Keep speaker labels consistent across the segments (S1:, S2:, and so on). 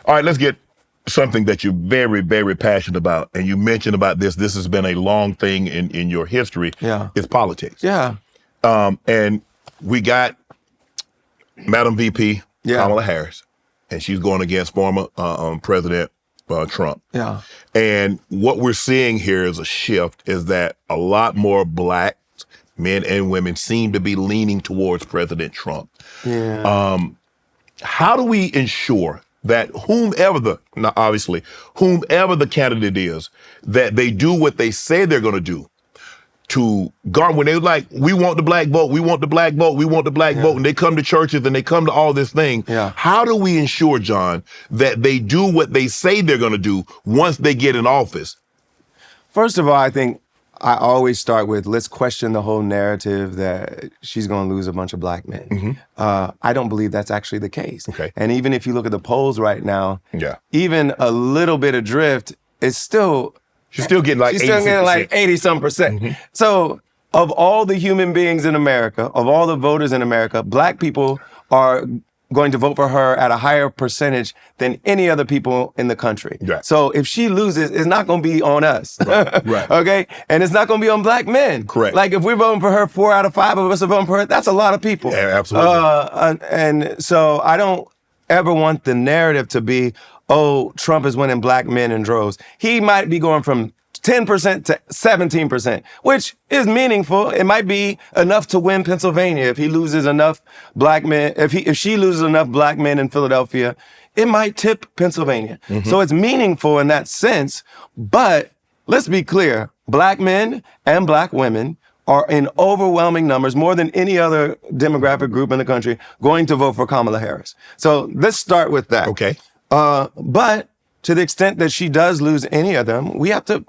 S1: All right, let's get something that you're very, very passionate about. And you mentioned about this. This has been a long thing in your history.
S2: Yeah.
S1: It's politics.
S2: Yeah.
S1: And we got Madam VP, Kamala Harris, and she's going against former President Trump.
S2: Yeah.
S1: And what we're seeing here is a shift, is that a lot more Black men and women seem to be leaning towards President Trump.
S2: Yeah.
S1: How do we ensure that whomever the candidate is, that they do what they say they're going to do to guard, when they're like, we want the Black vote, we want the Black vote, we want the Black vote, and they come to churches and they come to all this thing.
S2: Yeah.
S1: How do we ensure, John, that they do what they say they're going to do once they get in office?
S2: First of all, I think I always start with, let's question the whole narrative that she's going to lose a bunch of Black men.
S1: Mm-hmm.
S2: I don't believe that's actually the case.
S1: Okay.
S2: And even if you look at the polls right now,
S1: Yeah.
S2: even a little bit of drift is still...
S1: She's still getting like
S2: 80-some%.
S1: Mm-hmm.
S2: So of all the human beings in America, of all the voters in America, Black people are going to vote for her at a higher percentage than any other people in the country.
S1: Right.
S2: So if she loses, it's not going to be on us.
S1: Right.
S2: Okay? And it's not going to be on Black men.
S1: Correct.
S2: Like if we're voting for her, 4 out of 5 of us are voting for her, that's a lot of people.
S1: Yeah, absolutely.
S2: And so I don't ever want the narrative to be, oh, Trump is winning Black men in droves. He might be going from 10% to 17%, which is meaningful. It might be enough to win Pennsylvania if he loses enough Black men. If she loses enough Black men in Philadelphia, it might tip Pennsylvania.
S1: Mm-hmm.
S2: So it's meaningful in that sense. But let's be clear, Black men and Black women are in overwhelming numbers, more than any other demographic group in the country, going to vote for Kamala Harris. So let's start with that.
S1: Okay.
S2: But to the extent that she does lose any of them, we have to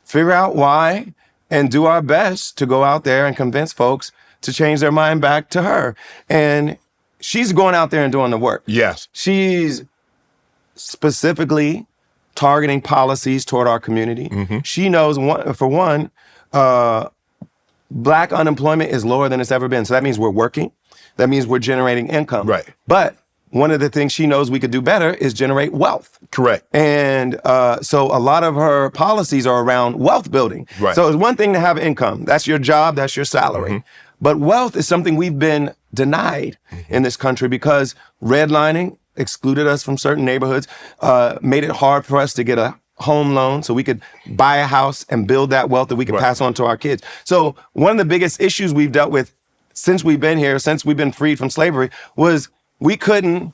S2: figure out why and do our best to go out there and convince folks to change their mind back to her. And she's going out there and doing the work.
S1: Yes.
S2: She's specifically targeting policies toward our community.
S1: Mm-hmm.
S2: She knows, for one, Black unemployment is lower than it's ever been. So that means we're working. That means we're generating income.
S1: Right.
S2: But one of the things she knows we could do better is generate wealth.
S1: Correct.
S2: And so a lot of her policies are around wealth building.
S1: Right.
S2: So it's one thing to have income. That's your job. That's your salary.
S1: Mm-hmm.
S2: But wealth is something we've been denied in this country because redlining excluded us from certain neighborhoods, made it hard for us to get a home loan so we could buy a house and build that wealth that we could pass on to our kids. So one of the biggest issues we've dealt with since we've been here, since we've been freed from slavery, was we couldn't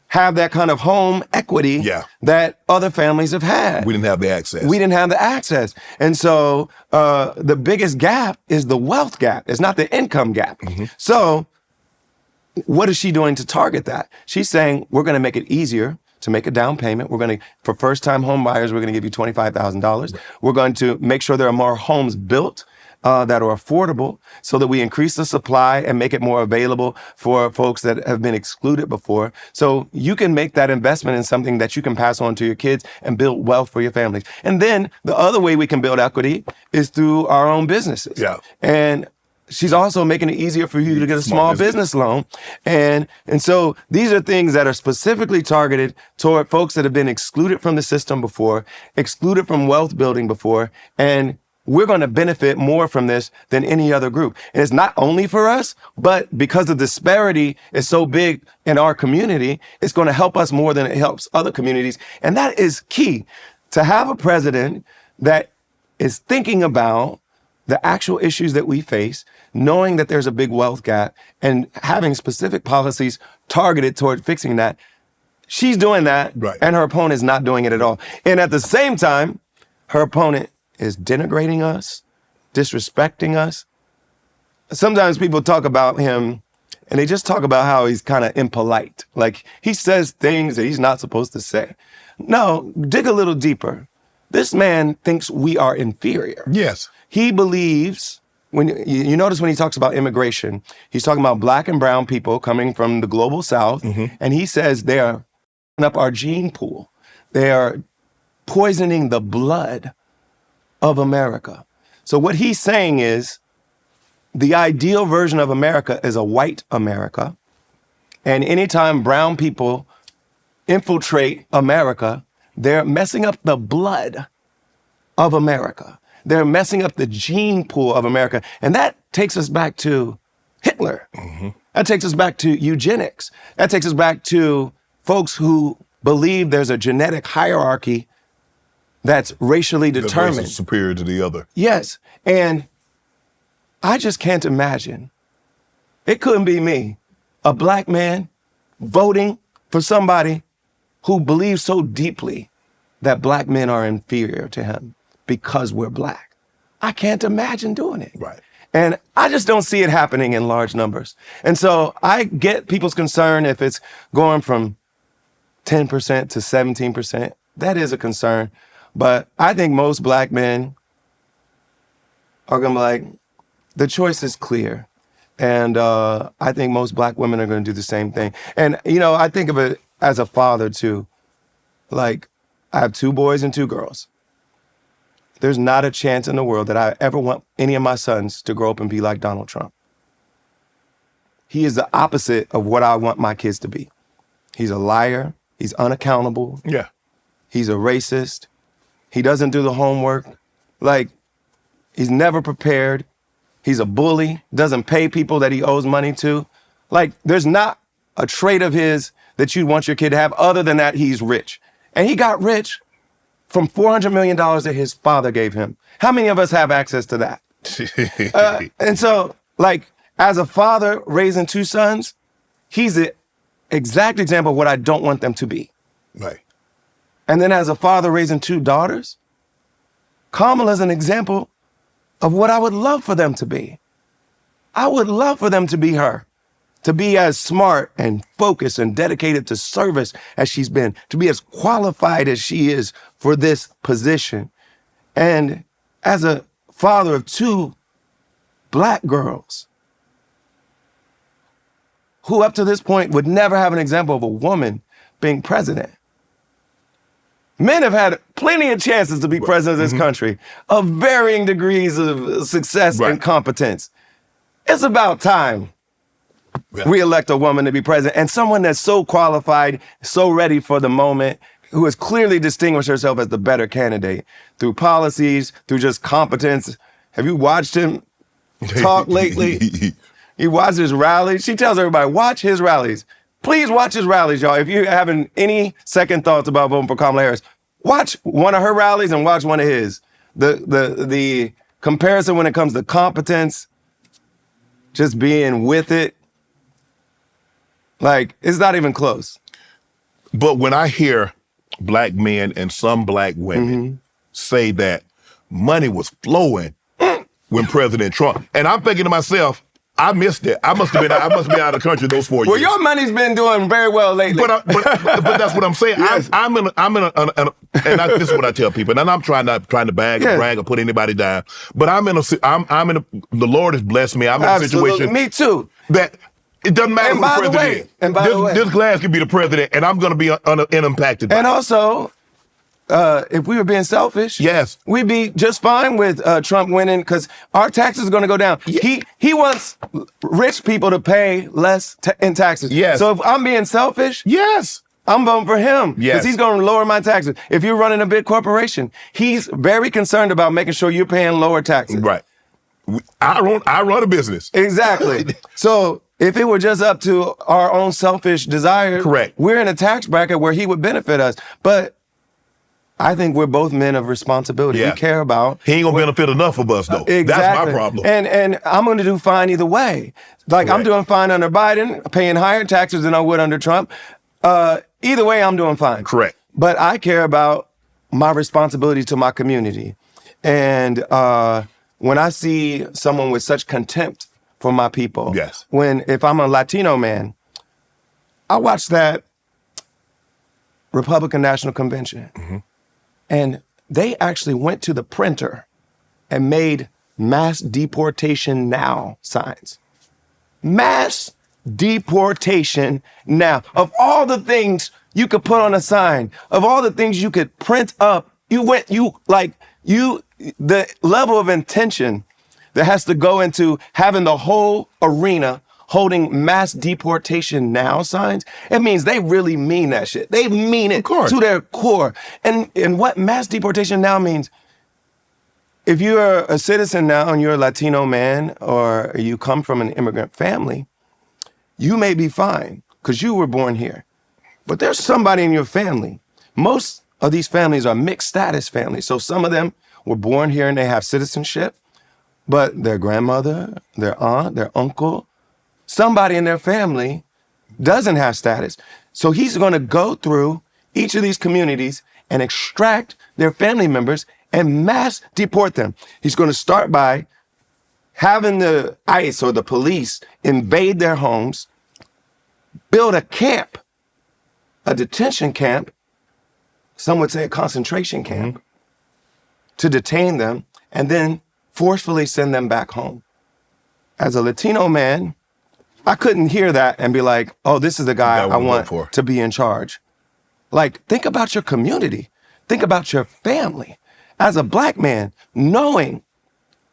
S2: have that kind of home equity that other families have had.
S1: We didn't have the access.
S2: We didn't have the access. And so the biggest gap is the wealth gap. It's not the income gap.
S1: Mm-hmm.
S2: So what is she doing to target that? She's saying, we're going to make it easier to make a down payment. We're going to, for first-time home buyers, we're going to give you $25,000. We're going to make sure there are more homes built that are affordable so that we increase the supply and make it more available for folks that have been excluded before. So you can make that investment in something that you can pass on to your kids and build wealth for your families. And then the other way we can build equity is through our own businesses.
S1: Yeah.
S2: And she's also making it easier for you to get a small business loan. And so these are things that are specifically targeted toward folks that have been excluded from the system before, excluded from wealth building before, and we're going to benefit more from this than any other group. And it's not only for us, but because the disparity is so big in our community, it's going to help us more than it helps other communities. And that is key, to have a president that is thinking about the actual issues that we face, knowing that there's a big wealth gap, and having specific policies targeted toward fixing that. She's doing that, and her opponent is not doing it at all. And at the same time, her opponent is denigrating us, disrespecting us. Sometimes people talk about him and they just talk about how he's kind of impolite. Like he says things that he's not supposed to say. No, dig a little deeper. This man thinks we are inferior.
S1: Yes.
S2: He believes, when you notice when he talks about immigration, he's talking about Black and brown people coming from the global South. Mm-hmm. And he says they are up our gene pool. They are poisoning the blood of America. So what he's saying is the ideal version of America is a white America. And anytime brown people infiltrate America. They're messing up the blood of America. They're messing up the gene pool of America. And that takes us back to Hitler. That takes us back to eugenics. That takes us back to folks who believe there's a genetic hierarchy that's racially
S1: The
S2: determined.
S1: race is superior to the other.
S2: Yes. And I just can't imagine. It couldn't be me, a black man voting for somebody who believes so deeply that black men are inferior to him because we're black. I can't imagine doing it.
S1: Right.
S2: And I just don't see it happening in large numbers. And so I get people's concern if it's going from 10% to 17%. That is a concern. But I think most black men are going to be like, the choice is clear. And I think most black women are going to do the same thing. And, I think of it as a father, too. Like, I have 2 boys and 2 girls. There's not a chance in the world that I ever want any of my sons to grow up and be like Donald Trump. He is the opposite of what I want my kids to be. He's a liar. He's unaccountable.
S1: Yeah.
S2: He's a racist. He doesn't do the homework. Like, he's never prepared. He's a bully, doesn't pay people that he owes money to. Like, there's not a trait of his that you'd want your kid to have other than that he's rich. And he got rich from $400 million that his father gave him. How many of us have access to that? And so, like, as a father raising 2 sons, he's the exact example of what I don't want them to be.
S1: Right.
S2: And then as a father raising 2 daughters, Kamala's an example of what I would love for them to be. I would love for them to be her, to be as smart and focused and dedicated to service as she's been, to be as qualified as she is for this position. And as a father of 2 black girls, who up to this point would never have an example of a woman being president. Men have had plenty of chances to be president of this country of varying degrees of success and competence. It's about time we elect a woman to be president, and someone that's so qualified, so ready for the moment, who has clearly distinguished herself as the better candidate through policies, through just competence. Have you watched him talk lately? He watches his rallies. She tells everybody, watch his rallies. Please watch his rallies, y'all. If you're having any second thoughts about voting for Kamala Harris, watch one of her rallies and watch one of his. The comparison when it comes to competence, just being with it, like, it's not even close.
S1: But when I hear black men and some black women say that money was flowing when President Trump, and I'm thinking to myself, I missed it. I must have been out of the country those 4 years.
S2: Well, your money's been doing very well lately.
S1: But that's what I'm saying. Yes. This is what I tell people. And I'm trying to brag or put anybody down. But the Lord has blessed me. I'm in a situation.
S2: Me too.
S1: That it doesn't matter who the president is. This glass could be the president, and I'm going to be unimpacted by it.
S2: And also, if we were being selfish, we'd be just fine with Trump winning because our taxes are going to go down. Yeah. He wants rich people to pay less in taxes. Yes. So if I'm being selfish, I'm voting for him because he's going to lower my taxes. If you're running a big corporation, he's very concerned about making sure you're paying lower taxes.
S1: Right. I run a business.
S2: Exactly. So if it were just up to our own selfish desires, we're in a tax bracket where he would benefit us. But I think we're both men of responsibility. We care about.
S1: He ain't gonna benefit enough of us, though.
S2: Exactly.
S1: That's my problem.
S2: And I'm gonna do fine either way. Like, I'm doing fine under Biden, paying higher taxes than I would under Trump. Either way, I'm doing fine.
S1: Correct.
S2: But I care about my responsibility to my community. And when I see someone with such contempt for my people, if I'm a Latino man, I watch that Republican National Convention. And they actually went to the printer and made mass deportation now signs. Mass deportation now. Of all the things you could put on a sign, of all the things you could print up, the level of intention that has to go into having the whole arena, holding mass deportation now signs, it means they really mean that shit. They mean it to their core. And what mass deportation now means, if you're a citizen now and you're a Latino man or you come from an immigrant family, you may be fine because you were born here. But there's somebody in your family. Most of these families are mixed status families. So some of them were born here and they have citizenship, but their grandmother, their aunt, their uncle, somebody in their family doesn't have status. So he's going to go through each of these communities and extract their family members and mass deport them. He's going to start by having the ICE or the police invade their homes, build a camp, a detention camp, some would say a concentration camp, to detain them and then forcefully send them back home. As a Latino man, I couldn't hear that and be like, oh, this is the guy I want to be in charge. Like, think about your community. Think about your family. As a black man, knowing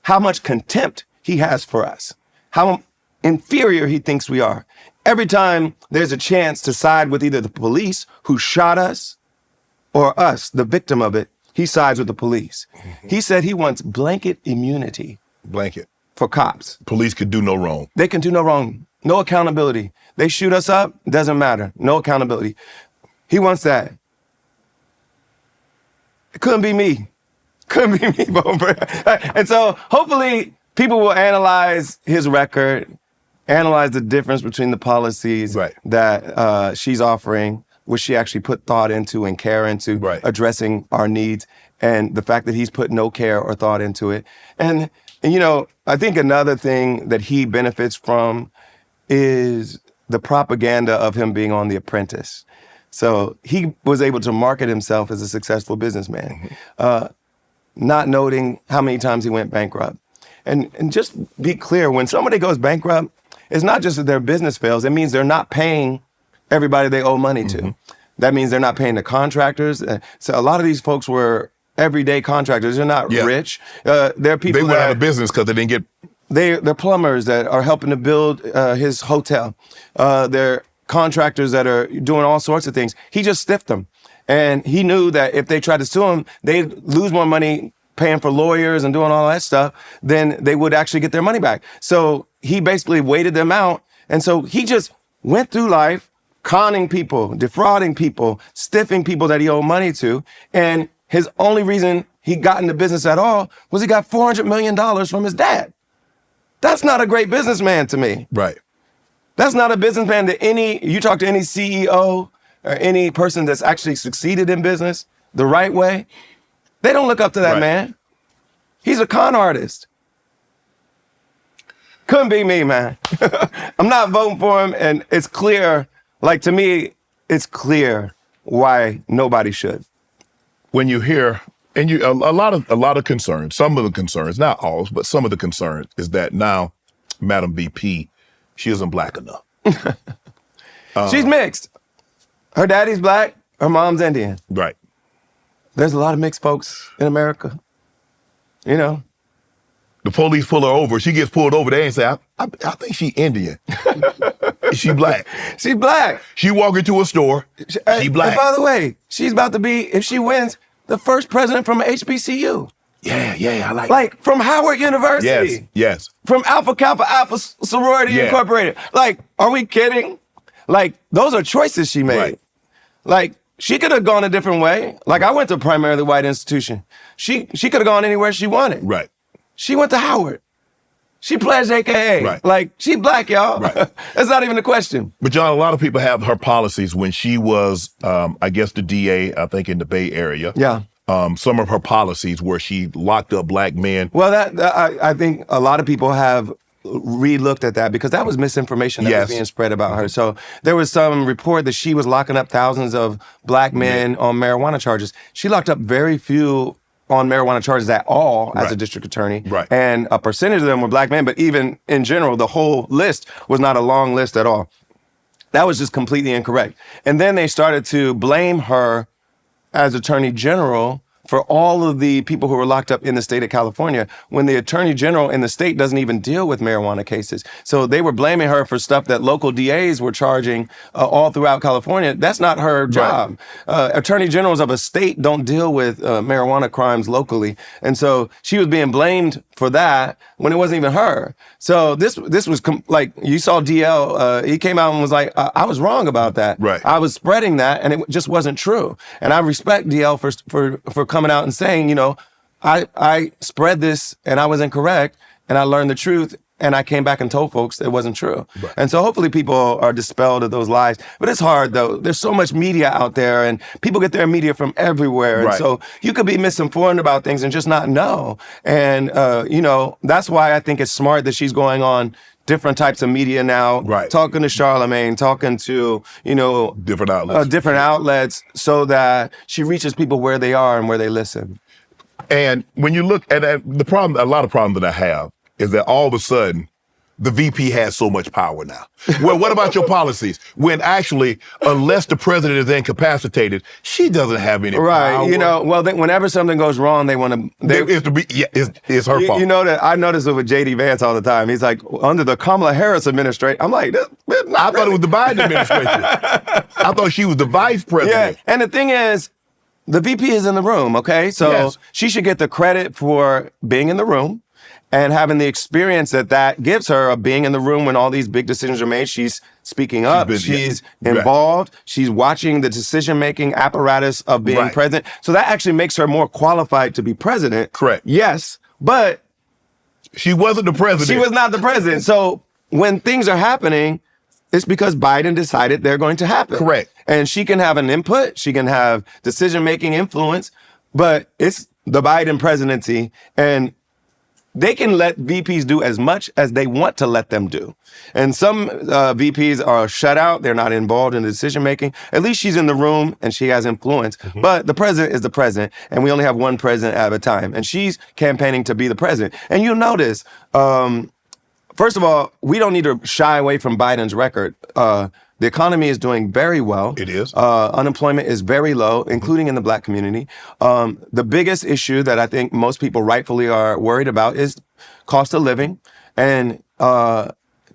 S2: how much contempt he has for us, how inferior he thinks we are. Every time there's a chance to side with either the police who shot us or us, the victim of it, he sides with the police. He said he wants blanket immunity.
S1: Blanket.
S2: For cops.
S1: Police could do no wrong.
S2: They can do no wrong. No accountability. They shoot us up, doesn't matter. No accountability. He wants that. It couldn't be me. Couldn't be me, Bo. And so hopefully people will analyze his record, analyze the difference between the policies that she's offering, which she actually put thought into and care into, addressing our needs, and the fact that he's put no care or thought into it. And you know, I think another thing that he benefits from is the propaganda of him being on The Apprentice. So he was able to market himself as a successful businessman, not noting how many times he went bankrupt. And just be clear, when somebody goes bankrupt, it's not just that their business fails, it means they're not paying everybody they owe money to. That means they're not paying the contractors. So a lot of these folks were everyday contractors. They're not rich. They're people
S1: they went out of business because they didn't get...
S2: They're plumbers that are helping to build his hotel. They're contractors that are doing all sorts of things. He just stiffed them. And he knew that if they tried to sue him, they'd lose more money paying for lawyers and doing all that stuff than they would actually get their money back. So he basically waited them out. And so he just went through life conning people, defrauding people, stiffing people that he owed money to. And his only reason he got into business at all was he got $400 million from his dad. That's not a great businessman to me.
S1: Right.
S2: That's not a businessman that you talk to any CEO or any person that's actually succeeded in business the right way, they don't look up to that man. He's a con artist. Couldn't be me, man. I'm not voting for him, and it's clear, like to me, it's clear why nobody should.
S1: When you hear, and a lot of concerns, some of the concerns, not all, but some of the concerns is that now, Madam VP, she isn't black enough.
S2: She's mixed. Her daddy's black, her mom's Indian.
S1: Right.
S2: There's a lot of mixed folks in America. You know?
S1: The police pull her over. She gets pulled over there and say, I think she Indian. She black.
S2: She's black.
S1: She walk into a store. She black.
S2: And by the way, she's about to be, if she wins, the first president from HBCU.
S1: Yeah, I like
S2: Like, from Howard University.
S1: Yes.
S2: From Alpha Kappa Alpha Sorority Incorporated. Like, are we kidding? Like, those are choices she made.
S1: Right.
S2: Like, she could have gone a different way. Like, I went to a primarily white institution. She could have gone anywhere she wanted.
S1: Right.
S2: She went to Howard. She pledged AKA.
S1: Right.
S2: Like, she black, y'all.
S1: Right.
S2: That's not even a question.
S1: But John, a lot of people have her policies when she was, I guess, the DA, I think, in the Bay Area.
S2: Yeah.
S1: Some of her policies where she locked up black men.
S2: Well, I think a lot of people have re-looked at that because that was misinformation that was being spread about her. So there was some report that she was locking up thousands of black men on marijuana charges. She locked up very few on marijuana charges at all as a district attorney.
S1: Right.
S2: And a percentage of them were black men, but even in general, the whole list was not a long list at all. That was just completely incorrect. And then they started to blame her as Attorney General for all of the people who were locked up in the state of California when the attorney general in the state doesn't even deal with marijuana cases. So they were blaming her for stuff that local DAs were charging all throughout California. That's not her job. Right. Attorney generals of a state don't deal with marijuana crimes locally. And so she was being blamed for that when it wasn't even her. So this was like, you saw DL, he came out and was like, I was wrong about that.
S1: Right.
S2: I was spreading that and it just wasn't true. And I respect DL for coming out and saying, you know, I spread this and I was incorrect and I learned the truth and I came back and told folks it wasn't true. Right. And so hopefully people are dispelled of those lies. But it's hard though. There's so much media out there and people get their media from everywhere. And so you could be misinformed about things and just not know. And, you know, that's why I think it's smart that she's going on different types of media now, talking to Charlemagne, talking to, you know, different outlets so that she reaches people where they are and where they listen.
S1: And when you look at the problem, a lot of problems that I have is that all of a sudden the VP has so much power now. Well, what about your policies? When actually, unless the president is incapacitated, she doesn't have any power.
S2: You know, well, whenever something goes wrong, they want to...
S1: It's her fault.
S2: You know that I notice it with J.D. Vance all the time. He's like, under the Kamala Harris administration, I'm like,
S1: I thought it was the Biden administration. I thought she was the vice president.
S2: Yeah, and the thing is, the VP is in the room, okay? So she should get the credit for being in the room and having the experience that gives her of being in the room when all these big decisions are made. She's speaking up, she's involved, she's watching the decision-making apparatus of being president. So that actually makes her more qualified to be president.
S1: Correct.
S2: Yes, but...
S1: she wasn't the president.
S2: She was not the president. So when things are happening, it's because Biden decided they're going to happen.
S1: Correct.
S2: And she can have an input, she can have decision-making influence, but it's the Biden presidency, and they can let VPs do as much as they want to let them do. And some VPs are shut out. They're not involved in the decision-making. At least she's in the room and she has influence. Mm-hmm. But the president is the president, and we only have one president at a time. And she's campaigning to be the president. And you'll notice, first of all, we don't need to shy away from Biden's record. The economy is doing very well.
S1: It is.
S2: Unemployment is very low, including in the Black community. The biggest issue that I think most people rightfully are worried about is cost of living. And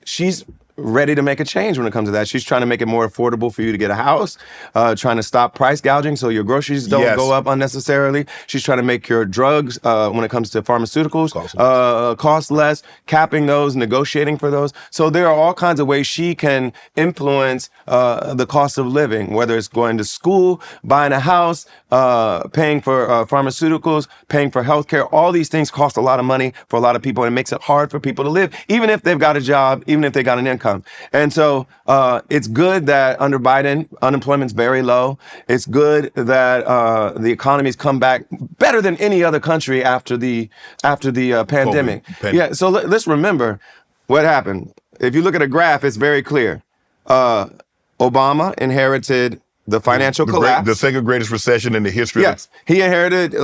S2: she's ready to make a change when it comes to that. She's trying to make it more affordable for you to get a house, trying to stop price gouging so your groceries don't go up unnecessarily. She's trying to make your drugs, when it comes to pharmaceuticals, cost less, capping those, negotiating for those. So there are all kinds of ways she can influence the cost of living, whether it's going to school, buying a house, paying for pharmaceuticals, paying for healthcare. All these things cost a lot of money for a lot of people, and it makes it hard for people to live, even if they've got a job, even if they got an income. And so it's good that under Biden, unemployment's very low. It's good that the economy's come back better than any other country after the pandemic. Yeah, so let's remember what happened. If you look at a graph, it's very clear. Obama inherited the financial collapse.
S1: The second greatest recession in the history.
S2: Yes, he inherited,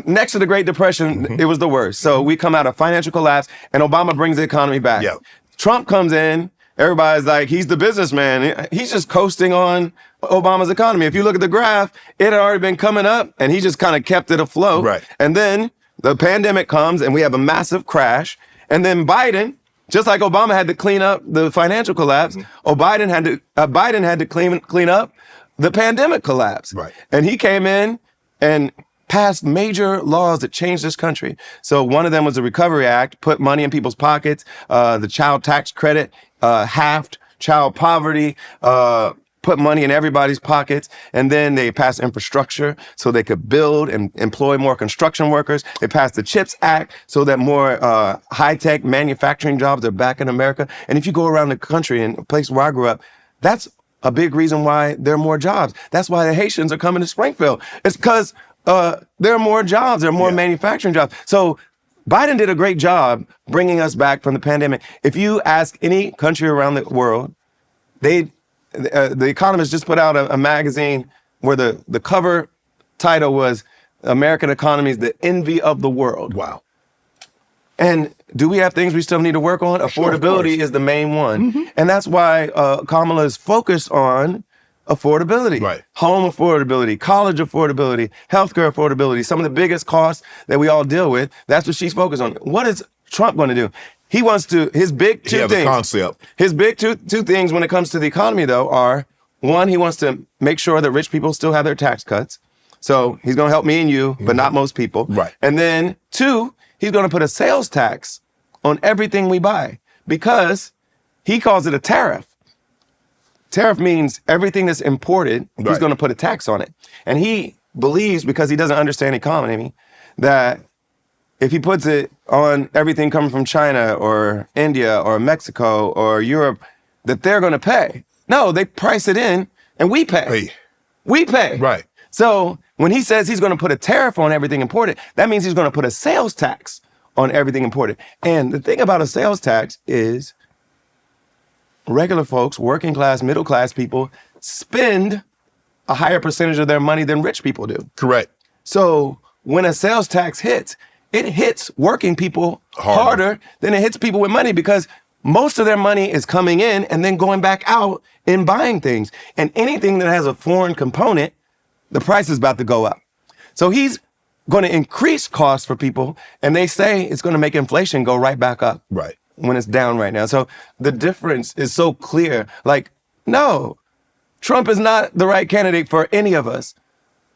S2: next to the Great Depression, it was the worst. So we come out of financial collapse, and Obama brings the economy back.
S1: Yeah.
S2: Trump comes in. Everybody's like, he's the businessman. He's just coasting on Obama's economy. If you look at the graph, it had already been coming up, and he just kind of kept it afloat. Right. And then the pandemic comes, and we have a massive crash. And then Biden, just like Obama had to clean up the financial collapse, Biden had to clean up the pandemic collapse. Right. And he came in and passed major laws that changed this country. So one of them was the Recovery Act, put money in people's pockets, the child tax credit, halved child poverty, put money in everybody's pockets. And then they passed infrastructure so they could build and employ more construction workers. They passed the CHIPS Act so that more high-tech manufacturing jobs are back in America. And if you go around the country, in a place where I grew up, that's a big reason why there are more jobs. That's why the Haitians are coming to Springfield. It's because there are more jobs, there are more manufacturing jobs. So Biden did a great job bringing us back from the pandemic. If you ask any country around the world, the Economist just put out a magazine where the cover title was American Economy is the Envy of the World. Wow. And do we have things we still need to work on? Affordability is the main one. And that's why Kamala is focused on affordability.
S1: Right.
S2: Home affordability, college affordability, healthcare affordability, some of the biggest costs that we all deal with. That's what she's focused on. What is Trump going to do? He wants to, his big two
S1: has a
S2: things.
S1: concept.
S2: His big two things when it comes to the economy, though, are one, he wants to make sure that rich people still have their tax cuts. So he's going to help me and you, but not most people.
S1: Right.
S2: And then two, he's going to put a sales tax on everything we buy because he calls it a tariff. Tariff means everything that's imported, he's
S1: Right.
S2: going to put a tax on it. And he believes, because he doesn't understand economy, that if he puts it on everything coming from China or India or Mexico or Europe, that they're going to pay. No, they price it in and we pay.
S1: Hey.
S2: We pay.
S1: Right.
S2: So when he says he's going to put a tariff on everything imported, that means he's going to put a sales tax on everything imported. And the thing about a sales tax is regular folks, working class, middle class people spend a higher percentage of their money than rich people do.
S1: Correct.
S2: So when a sales tax hits, it hits working people harder than it hits people with money because most of their money is coming in and then going back out and buying things. And anything that has a foreign component, the price is about to go up. So he's going to increase costs for people, and they say it's going to make inflation go right back up.
S1: Right.
S2: When it's down right now. So the difference is so clear. Like, no, Trump is not the right candidate for any of us.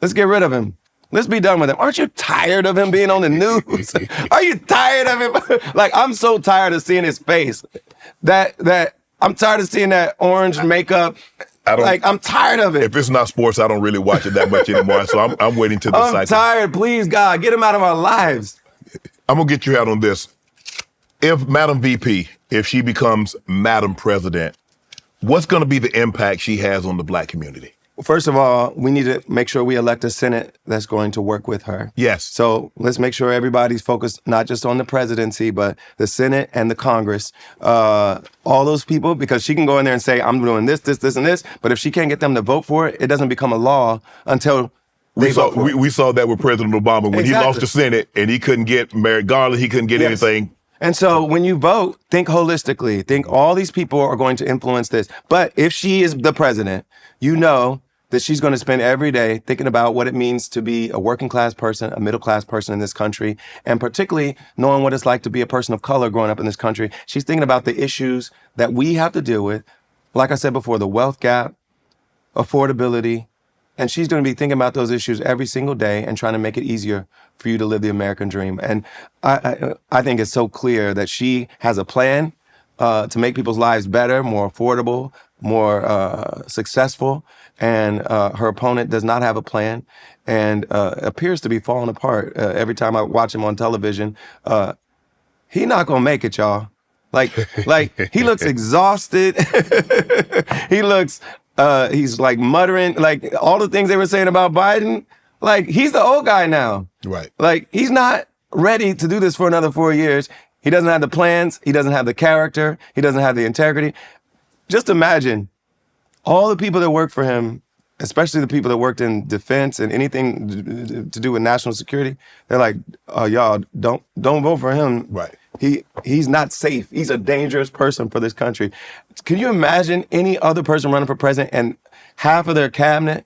S2: Let's get rid of him. Let's be done with him. Aren't you tired of him being on the news? Are you tired of him? Like, I'm so tired of seeing his face. That I'm tired of seeing that orange makeup. I'm tired of it.
S1: If it's not sports, I don't really watch it that much anymore. So I'm waiting to decide.
S2: I'm tired. Please, God, get him out of our lives.
S1: I'm gonna get you out on this. If Madam VP, if she becomes Madam President, what's going to be the impact she has on the black community?
S2: First of all, we need to make sure we elect a Senate that's going to work with her.
S1: Yes.
S2: So let's make sure everybody's focused not just on the presidency, but the Senate and the Congress. All those people, because she can go in there and say, I'm doing this, this, this, and this. But if she can't get them to vote for it, it doesn't become a law until
S1: we saw that with President Obama when he lost the Senate and he couldn't get Merrick Garland, he couldn't get anything.
S2: And so when you vote, think holistically. Think all these people are going to influence this. But if she is the president, you know that she's going to spend every day thinking about what it means to be a working class person, a middle class person in this country, and particularly knowing what it's like to be a person of color growing up in this country. She's thinking about the issues that we have to deal with. Like I said before, the wealth gap, affordability, and she's going to be thinking about those issues every single day and trying to make it easier for you to live the American dream. And I think it's so clear that she has a plan to make people's lives better, more affordable, more successful. And her opponent does not have a plan and appears to be falling apart. Every time I watch him on television, he not going to make it, y'all. Like he looks exhausted. He looks... he's like muttering, like all the things they were saying about Biden, like he's the old guy now.
S1: Right.
S2: Like he's not ready to do this for another 4 years. He doesn't have the plans. He doesn't have the character. He doesn't have the integrity. Just imagine all the people that work for him, especially the people that worked in defense and anything to do with national security. They're like, oh, y'all, don't vote for him.
S1: Right.
S2: He's not safe. He's a dangerous person for this country. Can you imagine any other person running for president and half of their cabinet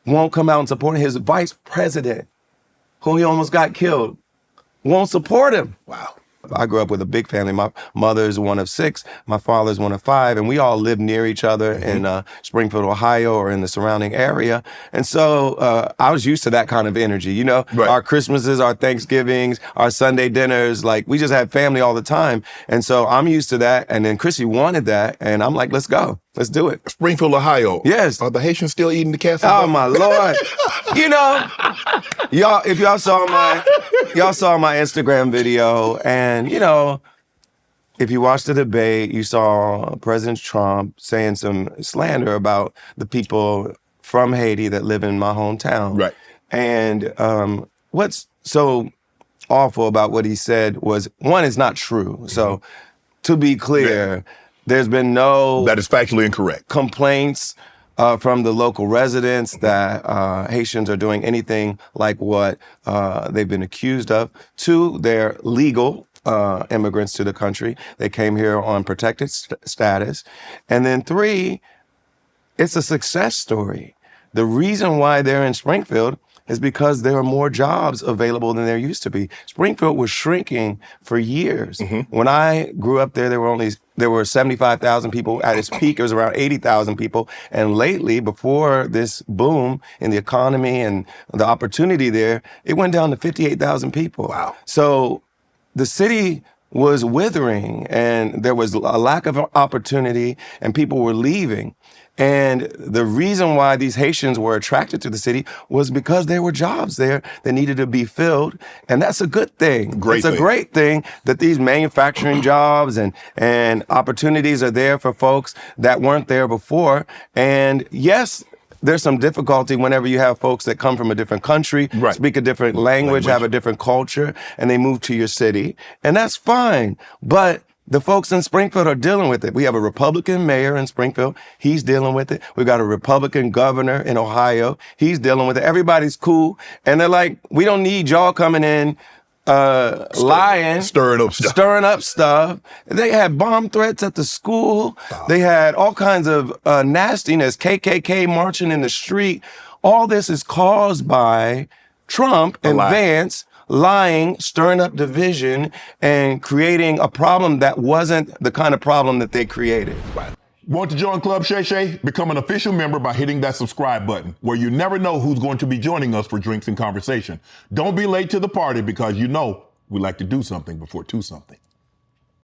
S2: won't come out and support his vice president, who he almost got killed, won't support him? Wow. I grew up with a big family. My mother's one of 6, my father's one of 5, and we all lived near each other in Springfield, Ohio, or in the surrounding area. And so I was used to that kind of energy, you know?
S1: Right.
S2: Our Christmases, our Thanksgivings, our Sunday dinners, like we just had family all the time. And so I'm used to that. And then Chrissy wanted that, and I'm like, let's go. Let's do it.
S1: Springfield, Ohio.
S2: Yes.
S1: Are the Haitians still eating the cats?
S2: Oh my Lord. You know, if y'all saw my Instagram video, and you know, if you watched the debate, you saw President Trump saying some slander about the people from Haiti that live in my hometown.
S1: Right.
S2: And what's so awful about what he said was, one, it's not true. So to be clear, there's been no...
S1: That is factually incorrect.
S2: ...complaints from the local residents that Haitians are doing anything like what they've been accused of. 2, they're legal immigrants to the country. They came here on protected status. And then 3, it's a success story. The reason why they're in Springfield is because there are more jobs available than there used to be. Springfield was shrinking for years. When I grew up there, there were 75,000 people. At its peak, it was around 80,000 people. And lately, before this boom in the economy and the opportunity there, it went down to 58,000 people.
S1: Wow.
S2: So the city was withering, and there was a lack of opportunity, and people were leaving. And the reason why these Haitians were attracted to the city was because there were jobs there that needed to be filled. And that's a good thing. It's a great thing that these manufacturing jobs and opportunities are there for folks that weren't there before. And yes, there's some difficulty whenever you have folks that come from a different country, speak a different language, have a different culture, and they move to your city. And that's fine. But the folks in Springfield are dealing with it. We have a Republican mayor in Springfield. He's dealing with it. We've got a Republican governor in Ohio. He's dealing with it. Everybody's cool. And they're like, we don't need y'all coming in lying, stirring up stuff. They had bomb threats at the school. They had all kinds of nastiness, KKK marching in the street. All this is caused by Trump and Vance lying, stirring up division, and creating a problem that wasn't the kind of problem that they created.
S1: Want to join Club Shay Shay? Become an official member by hitting that subscribe button, where you never know who's going to be joining us for drinks and conversation. Don't be late to the party, because you know we like to do something before two something.